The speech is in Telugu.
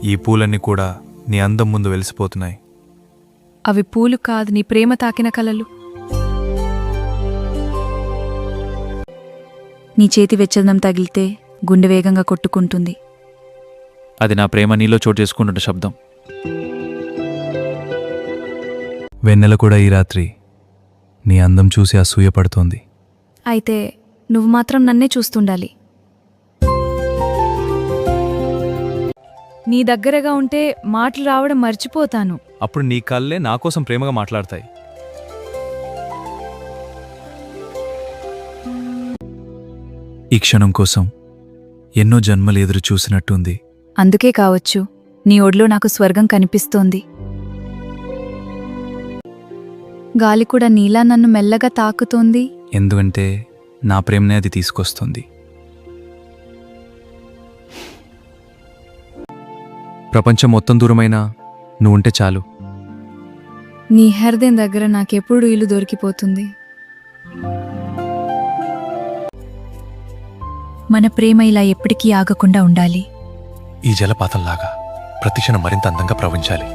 ఈ పూలన్నీ కూడా నీ అందం ముందు వెలిసిపోతున్నాయి. అవి పూలు కాదు, నీ ప్రేమ తాకిన కలలు. నీ చేతి వెచ్చదనం తగిలితే గుండె వేగంగా కొట్టుకుంటుంది. అది నా ప్రేమ నీలో చోటు చేసుకుంటున్న శబ్దం. వెన్నెల కూడా ఈ రాత్రి నీ అందం చూసి అసూయపడుతోంది. అయితే నువ్వు మాత్రం నన్నే చూస్తుండాలి. నీ దగ్గరగా ఉంటే మాటలు రావడం మర్చిపోతాను. అప్పుడు నీ కళ్ళే నా కోసం ప్రేమగా మాట్లాడతాయి. ఈ క్షణం కోసం ఎన్నో జన్మలు ఎదురు చూసినట్టుంది. అందుకే కావచ్చు నీ ఒడిలో నాకు స్వర్గం కనిపిస్తోంది. గాలి కూడా నీలా నన్ను మెల్లగా తాకుతోంది. ఎందుకంటే నా ప్రేమనే అది తీసుకొస్తుంది. ప్రపంచం మొత్తం దూరమైనా నువ్వుంటే చాలు. నీ హృదయం దగ్గర నాకెప్పుడు ఇల్లు దొరికిపోతుంది. మన ప్రేమ ఇలా ఎప్పటికీ ఆగకుండా ఉండాలి. ఈ జలపాతంలాగా ప్రతిక్షణం మరింత అందంగా ప్రవహించాలి.